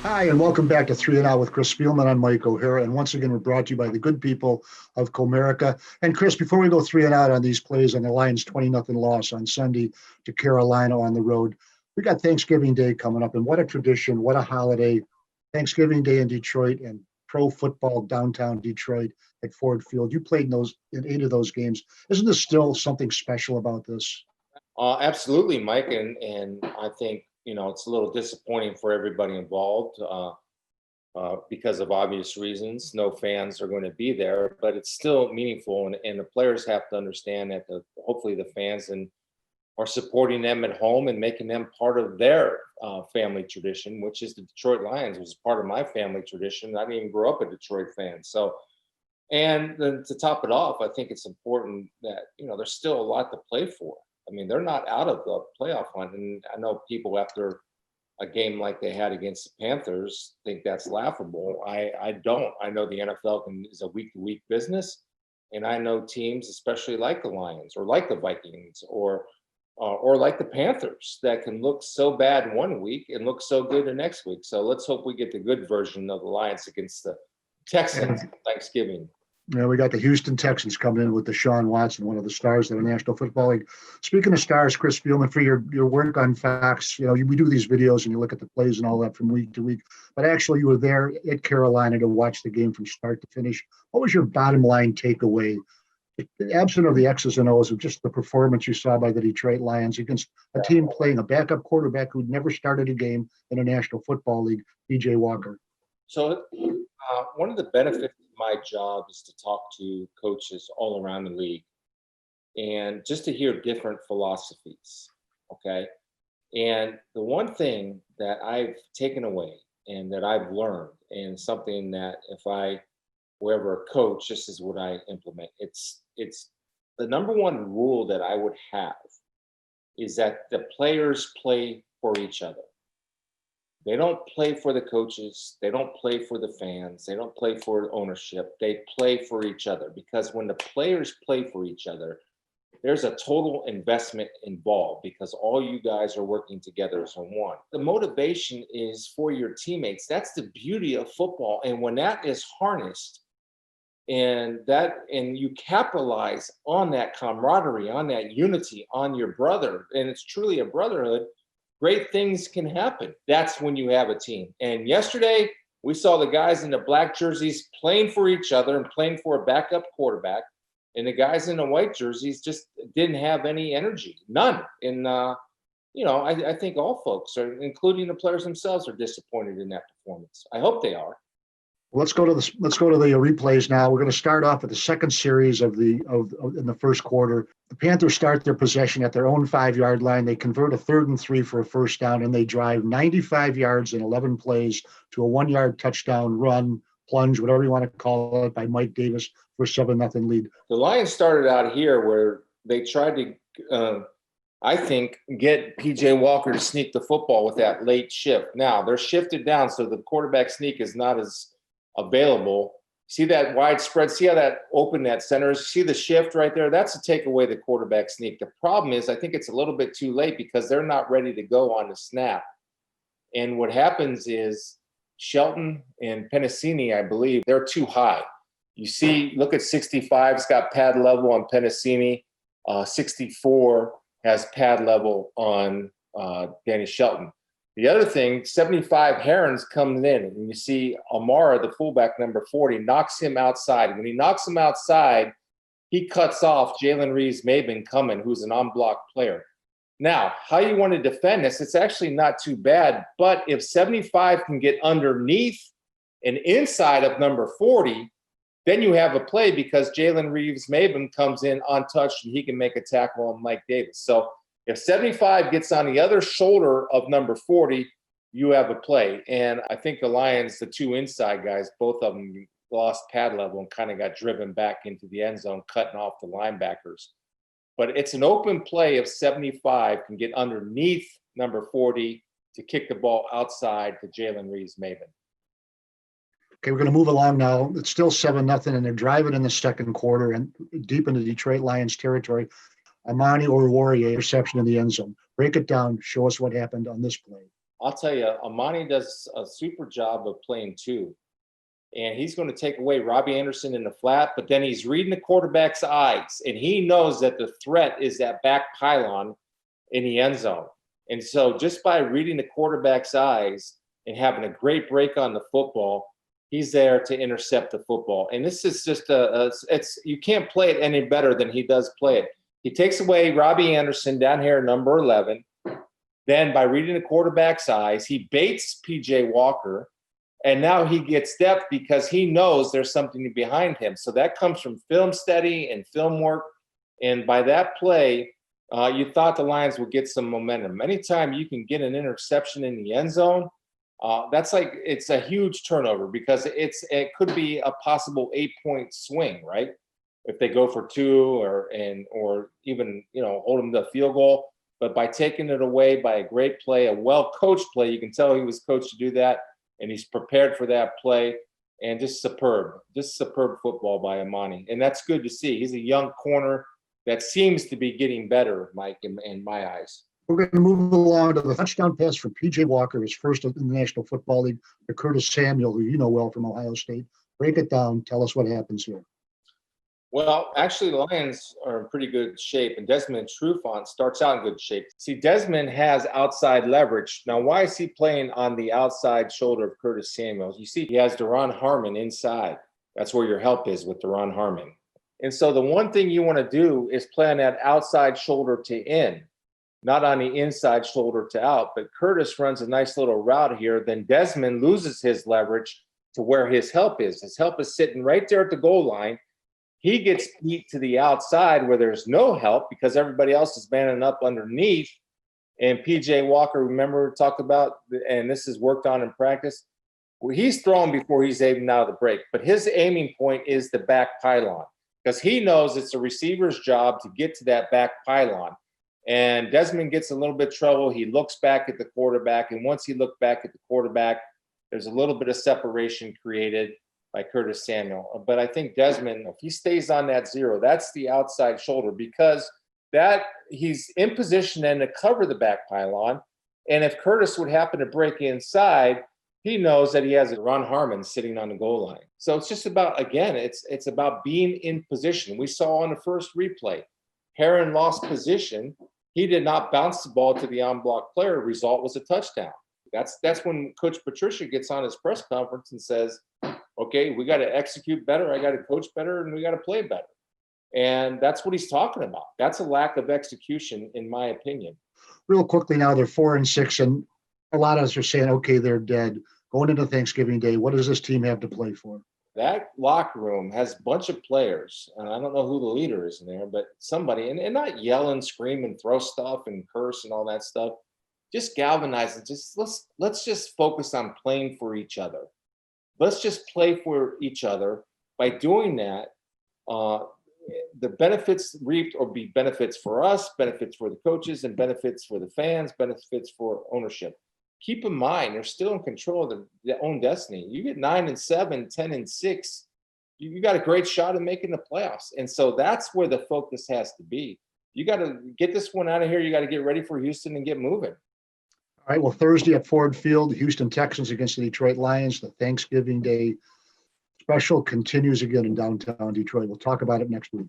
Hi, and welcome back to Three and Out with Chris Spielman. I'm Mike O'Hara, and once again, we're brought to you by the good people of Comerica. And Chris, before we go three and out on these plays on the Lions' 20-0 loss on Sunday to Carolina on the road, we got Thanksgiving Day coming up, and what a tradition, what a holiday! Thanksgiving Day in Detroit and pro football downtown Detroit at Ford Field. You played in 8 of those games. Isn't there still something special about this? Absolutely, Mike, and I think it's a little disappointing for everybody involved because of obvious reasons. No fans are going to be there, but it's still meaningful, and the players have to understand that hopefully the fans are supporting them at home and making them part of their family tradition, which is the Detroit Lions. It was part of my family tradition. I didn't even grow up a Detroit fan, so. And then to top it off, I think it's important that there's still a lot to play for. I mean, they're not out of the playoff hunt. And I know people after a game like they had against the Panthers think that's laughable. I don't. I know the NFL is a week-to-week business. And I know teams, especially like the Lions or like the Vikings or like the Panthers, that can look so bad one week and look so good the next week. So let's hope we get the good version of the Lions against the Texans on Thanksgiving. We got the Houston Texans coming in with Deshaun Watson, one of the stars of the National Football League. Speaking of stars, Chris Spielman, for your work on Fox, we do these videos and you look at the plays and all that from week to week. But actually, you were there at Carolina to watch the game from start to finish. What was your bottom line takeaway, absent of the X's and O's, of just the performance you saw by the Detroit Lions against a team playing a backup quarterback who'd never started a game in a National Football League, PJ Walker? So one of the benefits of my job is to talk to coaches all around the league and just to hear different philosophies. Okay. And the one thing that I've taken away and that I've learned, and something that if I were ever a coach, this is what I implement. It's the number one rule that I would have is that the players play for each other. They don't play for the coaches. They don't play for the fans. They don't play for ownership. They play for each other, because when the players play for each other, there's a total investment involved because all you guys are working together as one. The motivation is for your teammates. That's the beauty of football. And when that is harnessed and you capitalize on that camaraderie, on that unity, on your brother, and it's truly a brotherhood, great things can happen. That's when you have a team. And yesterday, we saw the guys in the black jerseys playing for each other and playing for a backup quarterback. And the guys in the white jerseys just didn't have any energy, none. And, I think all folks, including the players themselves, are disappointed in that performance. I hope they are. Let's go to the replays now. We're going to start off with the second series in the first quarter. The Panthers start their possession at their own 5-yard line. They convert a 3rd and 3 for a first down, and they drive 95 yards in 11 plays to a 1-yard touchdown run, plunge, whatever you want to call it, by Mike Davis for a 7-0 lead. The Lions started out here where they tried to, I think, get P.J. Walker to sneak the football with that late shift. Now, they're shifted down, so the quarterback sneak is not as available. See that wide spread? See how that open that center is? See the shift right there? That's to take away the quarterback sneak. The problem is I think it's a little bit too late because they're not ready to go on the snap. And what happens is Shelton and Pennicini, I believe, they're too high. You see, look at 65's got pad level on Pennicini. 64 has pad level on Danny Shelton. The other thing, 75 Herons comes in, and you see Amara, the fullback, number 40, knocks him outside. When he knocks him outside, he cuts off Jalen Reeves-Maybin coming, who's an unblocked player. Now, how you want to defend this, it's actually not too bad, but if 75 can get underneath and inside of number 40, then you have a play because Jalen Reeves-Maybin comes in untouched and he can make a tackle on Mike Davis. So if 75 gets on the other shoulder of number 40, you have a play. And I think the Lions, the two inside guys, both of them lost pad level and kind of got driven back into the end zone, cutting off the linebackers. But it's an open play if 75 can get underneath number 40 to kick the ball outside to Jalen Reeves-Maybin. Okay, we're going to move along now. It's still 7-0, and they're driving in the second quarter and deep into Detroit Lions territory. Amani Oruwariye interception in the end zone. Break it down. Show us what happened on this play. I'll tell you, Amani does a super job of playing two. And he's going to take away Robbie Anderson in the flat, but then he's reading the quarterback's eyes, and he knows that the threat is that back pylon in the end zone. And so just by reading the quarterback's eyes and having a great break on the football, he's there to intercept the football. And this is just you can't play it any better than he does play it. He takes away Robbie Anderson down here, number 11. Then by reading the quarterback's eyes, he baits PJ Walker. And now he gets depth because he knows there's something behind him. So that comes from film study and film work. And by that play, you thought the Lions would get some momentum. Anytime you can get an interception in the end zone, it's a huge turnover because it could be a possible 8-point swing, right? If they go for 2 or even hold them to a field goal. But by taking it away by a great play, a well-coached play, you can tell he was coached to do that. And he's prepared for that play, and just superb football by Amani. And that's good to see. He's a young corner that seems to be getting better, Mike, in my eyes. We're going to move along to the touchdown pass for PJ Walker, his first in the National Football League, to Curtis Samuel, who you know well from Ohio State. Break it down. Tell us what happens here. Well, actually, the Lions are in pretty good shape, and Desmond Trufant starts out in good shape. See, Desmond has outside leverage. Now, why is he playing on the outside shoulder of Curtis Samuel? You see, he has Deron Harmon inside. That's where your help is with Deron Harmon. And so the one thing you want to do is play on that outside shoulder to in, not on the inside shoulder to out. But Curtis runs a nice little route here. Then Desmond loses his leverage to where his help is. His help is sitting right there at the goal line. He gets beat to the outside where there's no help because everybody else is manning up underneath. And PJ Walker, remember, talked about, and this is worked on in practice, where he's throwing before he's aiming out of the break. But his aiming point is the back pylon because he knows it's a receiver's job to get to that back pylon. And Desmond gets a little bit of trouble. He looks back at the quarterback. And once he looked back at the quarterback, there's a little bit of separation created by Curtis Samuel. But I think Desmond, if he stays on that 0, that's the outside shoulder because that he's in position then to cover the back pylon. And if Curtis would happen to break inside, he knows that he has Ron Harmon sitting on the goal line. So it's just about, again, it's about being in position. We saw on the first replay, Heron lost position. He did not bounce the ball to the on-block player. Result was a touchdown. That's when Coach Patricia gets on his press conference and says, okay, we got to execute better. I got to coach better, and we got to play better. And that's what he's talking about. That's a lack of execution, in my opinion. Real quickly now, they're 4-6, and a lot of us are saying, okay, they're dead. Going into Thanksgiving Day, what does this team have to play for? That locker room has a bunch of players, and I don't know who the leader is in there, but somebody, and not yell and scream and throw stuff and curse and all that stuff. Just galvanize it. Let's just focus on playing for each other. Let's just play for each other. By doing that, the benefits reaped or be benefits for us, benefits for the coaches, and benefits for the fans, benefits for ownership. Keep in mind, they're still in control of their own destiny. You get 9-7, 10-6, you got a great shot at making the playoffs. And so that's where the focus has to be. You got to get this one out of here. You got to get ready for Houston and get moving. All right, well, Thursday at Ford Field, the Houston Texans against the Detroit Lions. The Thanksgiving Day special continues again in downtown Detroit. We'll talk about it next week.